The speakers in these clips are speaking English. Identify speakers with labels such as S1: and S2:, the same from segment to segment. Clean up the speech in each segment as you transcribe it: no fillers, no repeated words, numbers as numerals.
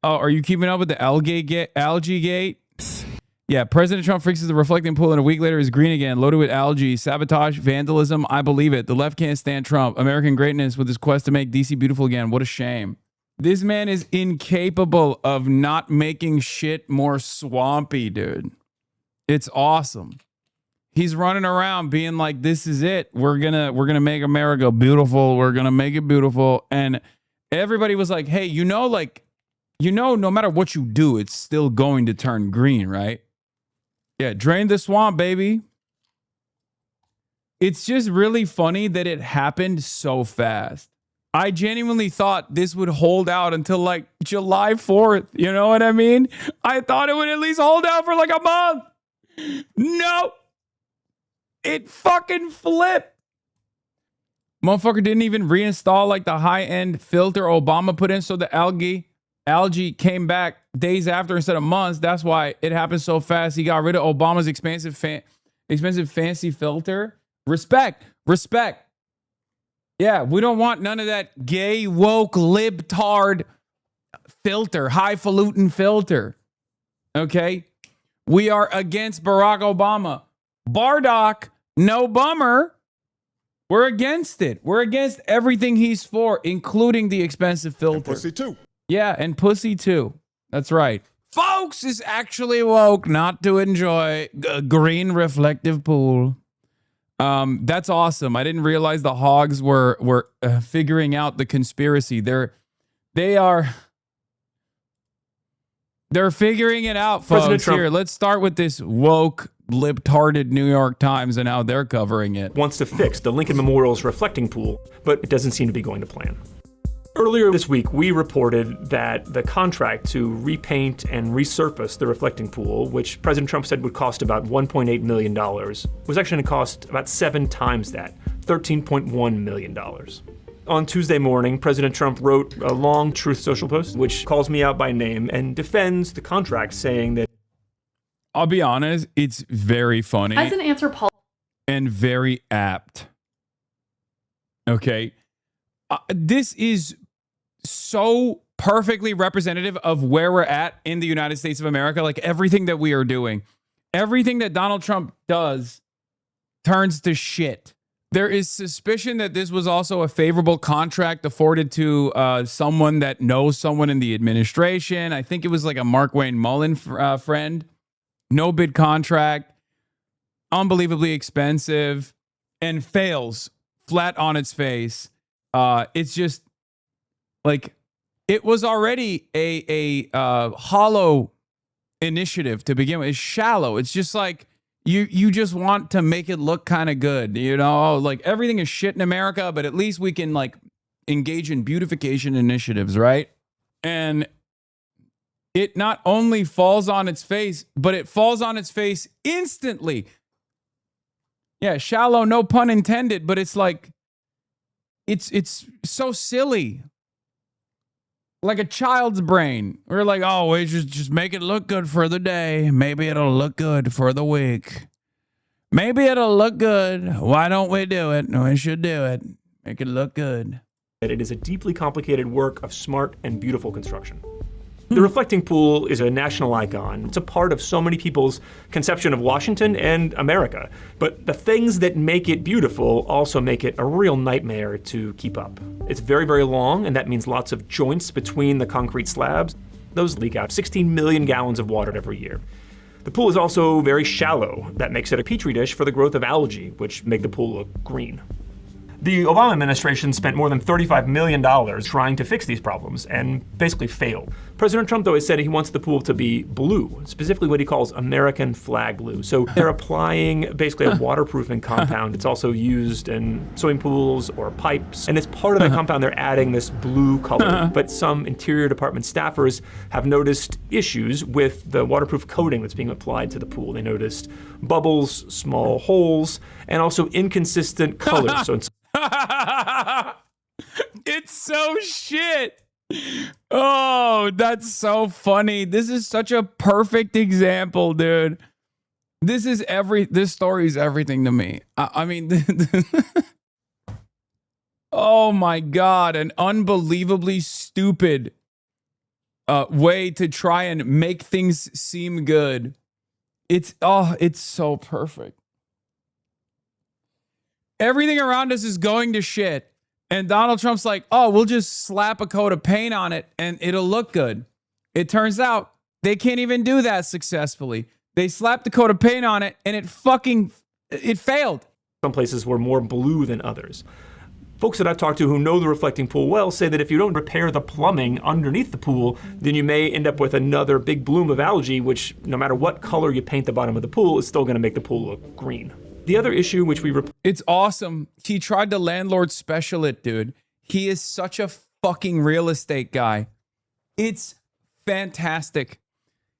S1: Oh, are you keeping up with the algae gate? Yeah, President Trump fixes the reflecting pool and a week later is green again, loaded with algae, sabotage, vandalism. I believe it. The left can't stand Trump. American greatness with his quest to make DC beautiful again. What a shame. This man is incapable of not making shit more swampy, dude. It's awesome. He's running around being like, this is it. We're gonna make America beautiful. We're gonna make it beautiful. And everybody was like, hey, no matter what you do, it's still going to turn green, right? Yeah, drain the swamp, baby. It's just really funny that it happened so fast. I genuinely thought this would hold out until like July 4th. You know what I mean? I thought it would at least hold out for like a month. No. It fucking flipped. Motherfucker didn't even reinstall like the high-end filter Obama put in, so the algae came back days after instead of months. That's why it happened so fast. He got rid of Obama's expensive fancy filter. Respect. Yeah, we don't want none of that gay, woke, libtard filter, highfalutin filter. Okay? We are against Barack Obama. Bardock, no bummer. We're against it. We're against everything he's for, including the expensive filter.
S2: And pussy too.
S1: Yeah, and pussy too. That's right. Folks is actually woke not to enjoy a green reflective pool. That's awesome. I didn't realize the hogs were figuring out the conspiracy. They're figuring it out, folks. Here, let's start with this woke, libtarded New York Times and how they're covering it.
S3: Wants to fix the Lincoln Memorial's reflecting pool, but it doesn't seem to be going to plan. Earlier this week, we reported that the contract to repaint and resurface the reflecting pool, which President Trump said would cost about $1.8 million, was actually going to cost about 7 times that, $13.1 million. On Tuesday morning, President Trump wrote a long Truth Social post, which calls me out by name and defends the contract, saying that,
S1: I'll be honest, it's very funny.
S4: As an anthropologist.
S1: And very apt. Okay. This is so perfectly representative of where we're at in the United States of America. Like everything that we are doing, everything that Donald Trump does turns to shit. There is suspicion that this was also a favorable contract afforded to someone that knows someone in the administration. I think it was like a Mark Wayne Mullen friend. No bid contract, unbelievably expensive, and fails flat on its face. It's just like it was already a hollow initiative to begin with. It's shallow. It's just like you just want to make it look kind of good, you know, like everything is shit in America, but at least we can like engage in beautification initiatives, right? And it not only falls on its face, but it falls on its face instantly. Yeah, shallow, no pun intended, but it's like it's so silly. Like a child's brain. We're like, oh, we just make it look good for the day. Maybe it'll look good for the week. Maybe it'll look good. Why don't we do it? We should do it. Make it look good.
S3: that it is a deeply complicated work of smart and beautiful construction. The reflecting pool is a national icon. It's a part of so many people's conception of Washington and America. But the things that make it beautiful also make it a real nightmare to keep up. It's very, very long, and that means lots of joints between the concrete slabs. Those leak out 16 million gallons of water every year. The pool is also very shallow. That makes it a petri dish for the growth of algae, which make the pool look green. The Obama administration spent more than $35 million trying to fix these problems and basically failed. President Trump, though, has said he wants the pool to be blue, specifically what he calls American flag blue. So they're applying basically a waterproofing compound. It's also used in swimming pools or pipes. And as part of that compound, they're adding this blue color. But some Interior Department staffers have noticed issues with the waterproof coating that's being applied to the pool. They noticed bubbles, small holes, and also inconsistent colors. So
S1: it's so shit. Oh, that's so funny. This is such a perfect example, dude. This story is everything to me. I mean, oh my God, an unbelievably stupid way to try and make things seem good. It's so perfect. Everything around us is going to shit. And Donald Trump's like, oh, we'll just slap a coat of paint on it and it'll look good. It turns out they can't even do that successfully. They slapped a coat of paint on it and it failed.
S3: Some places were more blue than others. Folks that I've talked to who know the reflecting pool well say that if you don't repair the plumbing underneath the pool, then you may end up with another big bloom of algae, which no matter what color you paint the bottom of the pool, is still going to make the pool look green. The other issue which
S1: it's awesome. He tried to landlord special it, dude. He is such a fucking real estate guy. It's fantastic.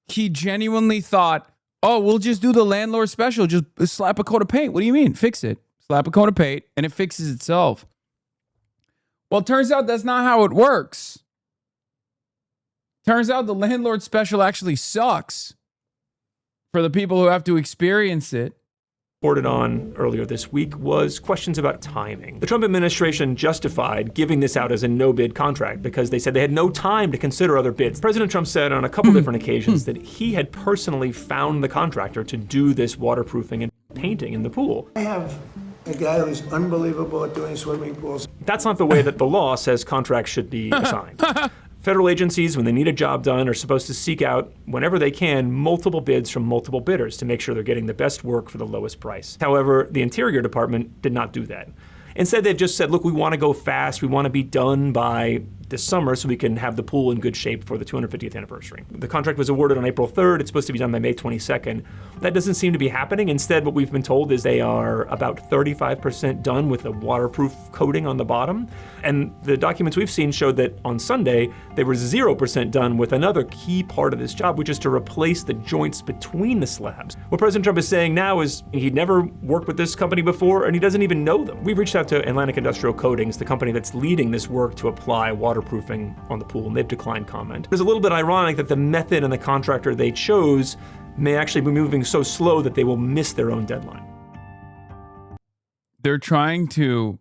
S1: He genuinely thought, oh, we'll just do the landlord special. Just slap a coat of paint. What do you mean? Fix it. Slap a coat of paint and it fixes itself. Well, it turns out that's not how it works. Turns out the landlord special actually sucks for the people who have to experience it.
S3: Reported on earlier this week was questions about timing. The Trump administration justified giving this out as a no-bid contract because they said they had no time to consider other bids. President Trump said on a couple different occasions that he had personally found the contractor to do this waterproofing and painting in the pool.
S2: I have a guy who's unbelievable at doing swimming pools.
S3: That's not the way that the law says contracts should be assigned. Federal agencies, when they need a job done, are supposed to seek out, whenever they can, multiple bids from multiple bidders to make sure they're getting the best work for the lowest price. However, the Interior Department did not do that. Instead, they've just said, look, we want to go fast. We want to be done by this summer so we can have the pool in good shape for the 250th anniversary. The contract was awarded on April 3rd. It's supposed to be done by May 22nd. That doesn't seem to be happening. Instead, what we've been told is they are about 35% done with a waterproof coating on the bottom. And the documents we've seen showed that on Sunday, they were 0% done with another key part of this job, which is to replace the joints between the slabs. What President Trump is saying now is he'd never worked with this company before, and he doesn't even know them. We've reached out to Atlantic Industrial Coatings, the company that's leading this work to apply waterproofing on the pool, and they've declined comment. It's a little bit ironic that the method and the contractor they chose may actually be moving so slow that they will miss their own deadline.
S1: They're trying to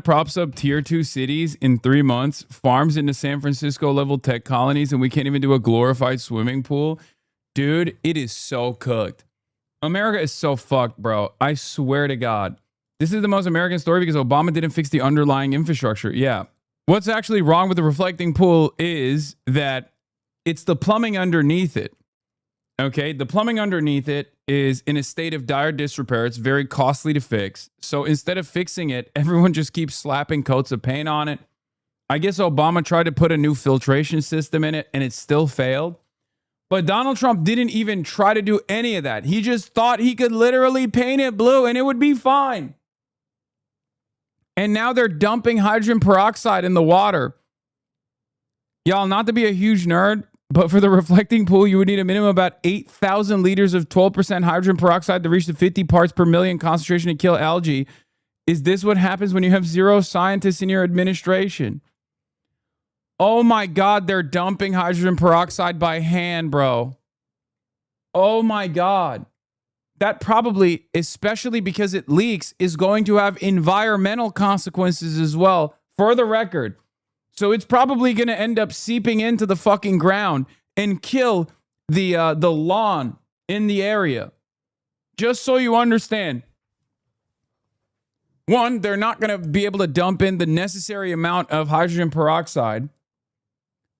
S1: props up tier 2 cities in 3 months, farms into San Francisco level tech colonies, and we can't even do a glorified swimming pool. Dude, it is so cooked. America is so fucked, bro. I swear to God. This is the most American story because Obama didn't fix the underlying infrastructure. Yeah. What's actually wrong with the reflecting pool is that it's the plumbing underneath it. Okay, the plumbing underneath it is in a state of dire disrepair. It's very costly to fix. So instead of fixing it, everyone just keeps slapping coats of paint on it. I guess Obama tried to put a new filtration system in it and it still failed. But Donald Trump didn't even try to do any of that. He just thought he could literally paint it blue and it would be fine. And now they're dumping hydrogen peroxide in the water. Y'all, not to be a huge nerd, but for the reflecting pool, you would need a minimum of about 8,000 liters of 12% hydrogen peroxide to reach the 50 parts per million concentration to kill algae. Is this what happens when you have 0 scientists in your administration? Oh my God, they're dumping hydrogen peroxide by hand, bro. Oh my God. That probably, especially because it leaks, is going to have environmental consequences as well, for the record. So it's probably going to end up seeping into the fucking ground and kill the lawn in the area. Just so you understand. One, they're not going to be able to dump in the necessary amount of hydrogen peroxide.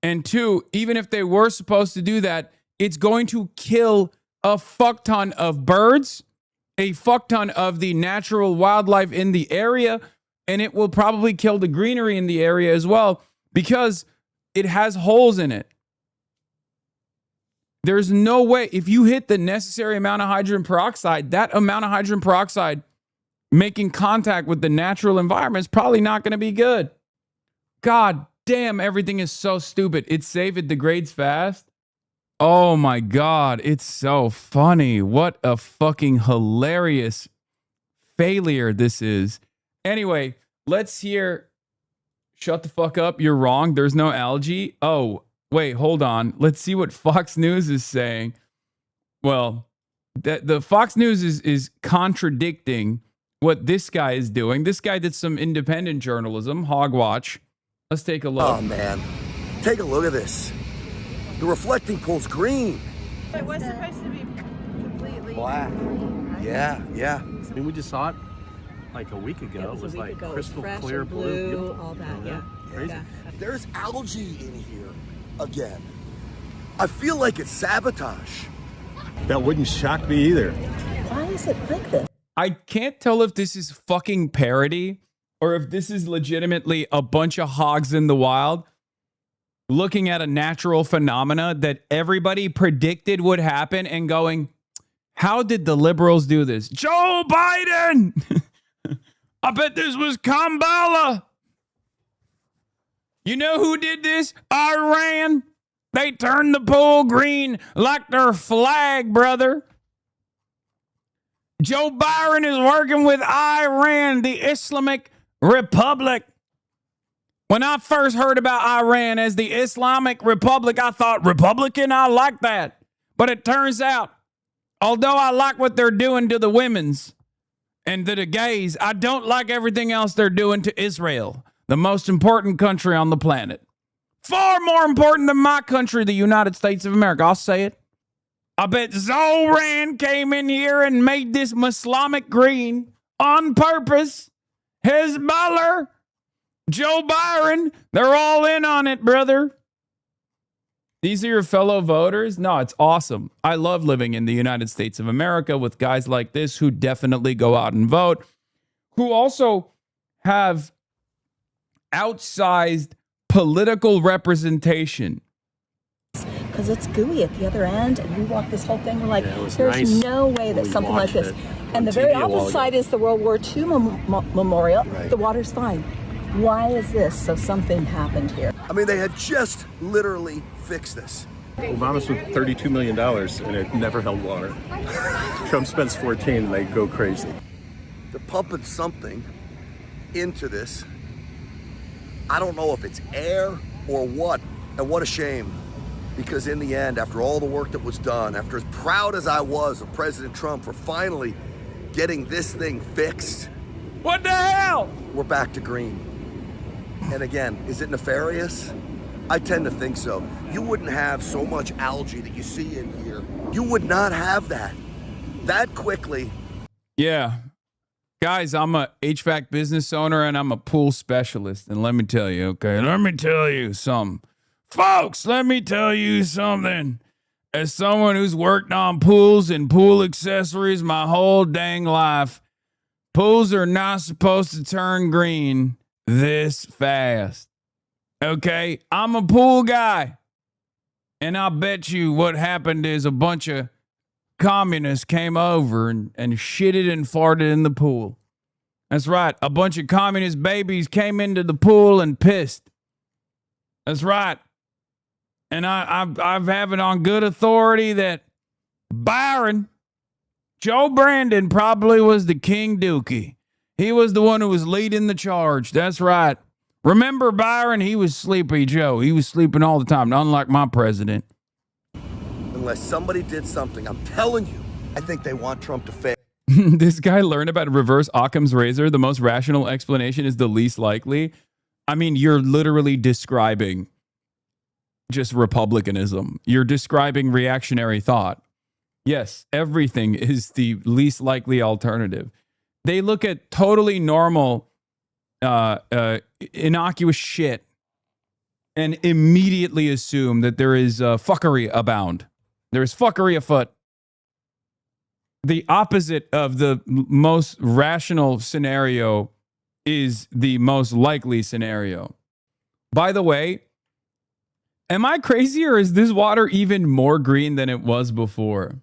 S1: And two, even if they were supposed to do that, it's going to kill a fuck ton of birds, a fuck ton of the natural wildlife in the area, and it will probably kill the greenery in the area as well because it has holes in it. There's no way, if you hit the necessary amount of hydrogen peroxide, that amount of hydrogen peroxide making contact with the natural environment is probably not going to be good. God damn, everything is so stupid. It's safe, it degrades fast. Oh my God, it's so funny. What a fucking hilarious failure this is. Anyway, let's hear, shut the fuck up, you're wrong, there's no algae. Oh, wait, hold on. Let's see what Fox News is saying. Well, the Fox News is contradicting what this guy is doing. This guy did some independent journalism, Hogwatch. Let's take a look.
S4: Oh man, take a look at this. The reflecting pool's green.
S5: It was supposed to be completely
S4: Black. Yeah, yeah.
S6: I mean, we just saw it like a week ago. It was like crystal
S5: fresh
S6: clear
S5: and
S6: blue. Beautiful.
S5: all that, yeah.
S6: Crazy.
S5: Yeah.
S4: There's algae in here again. I feel like it's sabotage.
S7: That wouldn't shock me either.
S5: Why is it like this?
S1: I can't tell if this is fucking parody or if this is legitimately a bunch of hogs in the wild looking at a natural phenomena that everybody predicted would happen and going, how did the liberals do this? Joe Biden! I bet this was Kamala. You know who did this? Iran. They turned the pool green like their flag, brother. Joe Biden is working with Iran, the Islamic Republic. When I first heard about Iran as the Islamic Republic, I thought, Republican, I like that. But it turns out, although I like what they're doing to the women's and to the gays, I don't like everything else they're doing to Israel, the most important country on the planet. Far more important than my country, the United States of America. I'll say it. I bet Zoran came in here and made this Islamic green on purpose. Hezbollah, Joe Biden, they're all in on it, brother. These are your fellow voters? No, it's awesome. I love living in the United States of America with guys like this who definitely go out and vote, who also have outsized political representation.
S5: Because it's gooey at the other end, and we walk this whole thing, we're like,
S6: was
S5: there's
S6: nice
S5: no way that
S6: when we
S5: something like
S6: watched
S5: this.
S6: it
S5: And
S6: on
S5: the very
S6: TV a while
S5: opposite
S6: ago.
S5: side is the World War II memorial.
S4: Right.
S5: The water's fine. Why is this? So something happened here.
S4: I mean, they had just literally fixed this.
S7: Obama spent $32 million and it never held water. Trump spends 14 and they go crazy.
S4: They're pumping something into this. I don't know if it's air or what. And what a shame. Because in the end, after all the work that was done, after as proud as I was of President Trump for finally getting this thing fixed,
S1: What the hell?
S4: we're back to green. And again, is it nefarious? I tend to think so. You wouldn't have so much algae that you see in here. You would not have that quickly.
S1: Yeah. Guys, I'm a HVAC business owner and I'm a pool specialist. And let me tell you, okay, let me tell you something. Folks, let me tell you something. As someone who's worked on pools and pool accessories my whole dang life, pools are not supposed to turn green this fast. Okay? I'm a pool guy. And I bet you what happened is a bunch of communists came over and shitted and farted in the pool. That's right. A bunch of communist babies came into the pool and pissed. That's right. And I've have it on good authority that Byron, Joe Brandon probably was the King Dookie. He was the one who was leading the charge. That's right. Remember Byron? He was sleepy Joe. He was sleeping all the time, unlike my president.
S4: Unless somebody did something, I'm telling you, I think they want Trump to fail.
S1: This guy learned about reverse Occam's razor. The most rational explanation is the least likely. I mean, you're literally describing just republicanism. You're describing reactionary thought. Yes, everything is the least likely alternative. They look at totally normal, innocuous shit and immediately assume that there is fuckery abound. There is fuckery afoot. The opposite of the most rational scenario is the most likely scenario. By the way, am I crazy or is this water even more green than it was before?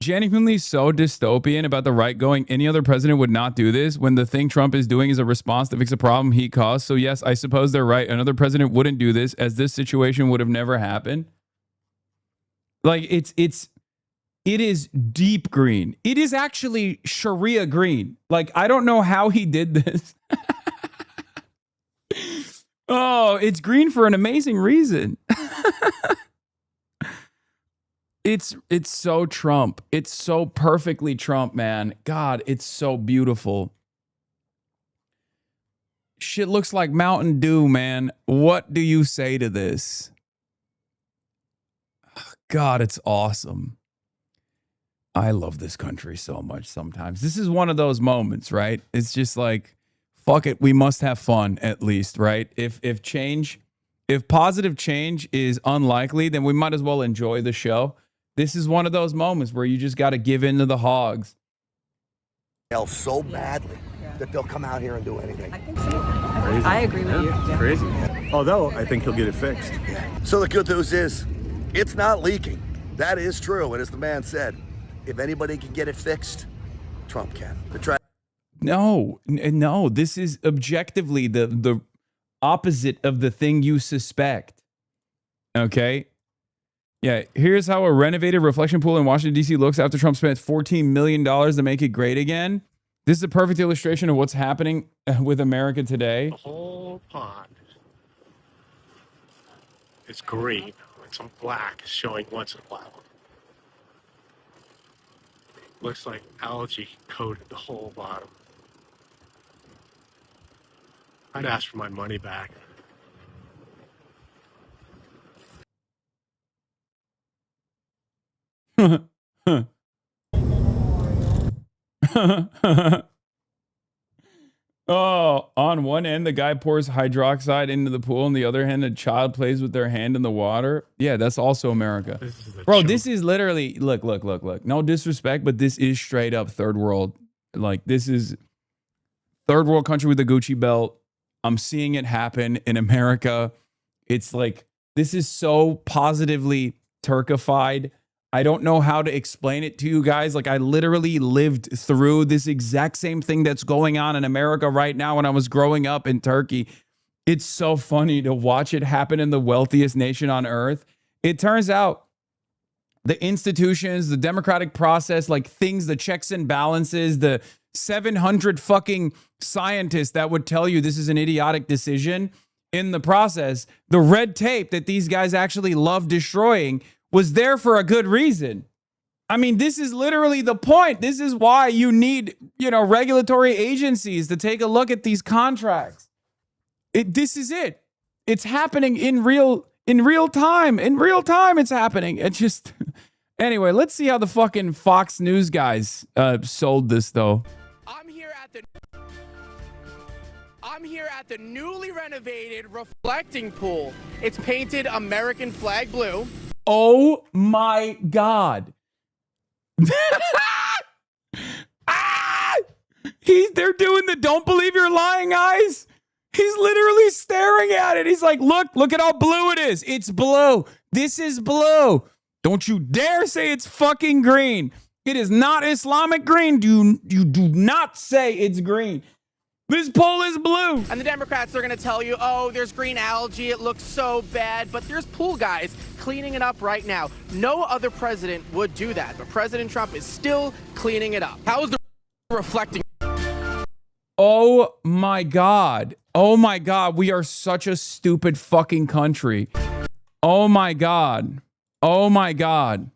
S1: Genuinely so dystopian about the right going. Any other president would not do this when the thing Trump is doing is a response to fix a problem he caused. So yes, I suppose they're right. Another president wouldn't do this as this situation would have never happened. Like it is deep green. It is actually Sharia green. Like, I don't know how he did this. Oh, it's green for an amazing reason. It's so Trump. It's so perfectly Trump, man. God, it's so beautiful. Shit looks like Mountain Dew, man. What do you say to this? God, it's awesome. I love this country so much sometimes. This is one of those moments, right? It's just like, fuck it, we must have fun at least, right? If positive change is unlikely, then we might as well enjoy the show. This is one of those moments where you just got to give in to the hogs.
S4: So badly that they'll come out here and do anything.
S5: I think so.
S7: Crazy.
S5: I agree with you.
S7: It's crazy. Although I think he'll get it fixed.
S4: So the good news is, it's not leaking. That is true. And as the man said, if anybody can get it fixed, Trump can.
S1: No, this is objectively the opposite of the thing you suspect. Okay? Yeah, here's how a renovated reflection pool in Washington, D.C. looks after Trump spent $14 million to make it great again. This is a perfect illustration of what's happening with America today.
S8: The whole pond is green with some black showing once in a while. Looks like algae coated the whole bottom. I'd ask for my money back. Oh, on one end, the guy pours hydroxide into the pool, and the other hand, a child plays with their hand in the water. Yeah, that's also America. Bro, this is literally, look. No disrespect, but this is straight up third world. Like, this is third world country with a Gucci belt. I'm seeing it happen in America. It's like, this is so positively Turkified. I don't know how to explain it to you guys. Like, I literally lived through this exact same thing that's going on in America right now when I was growing up in Turkey. It's so funny to watch it happen in the wealthiest nation on earth. It turns out the institutions, the democratic process, like things, the checks and balances, the 700 fucking scientists that would tell you this is an idiotic decision. In the process, the red tape that these guys actually love destroying was there for a good reason. I mean, this is literally the point. This is why you need, regulatory agencies to take a look at these contracts. This is it. It's happening in real time. In real time, it's happening. It's just, anyway, let's see how the fucking Fox News guys sold this, though.
S9: I'm here at the newly renovated reflecting pool. It's painted American flag blue.
S1: Oh my God. They're doing the don't believe you're lying eyes. He's literally staring at it. He's like, look at how blue it is. It's blue. This is blue. Don't you dare say it's fucking green. It is not Islamic green. You do not say it's green. This pool is blue.
S9: And the Democrats are going to tell you, oh, there's green algae. It looks so bad. But there's pool guys cleaning it up right now. No other president would do that. But President Trump is still cleaning it up. How is the reflecting?
S1: Oh, my God. Oh, my God. We are such a stupid fucking country. Oh, my God. Oh, my God.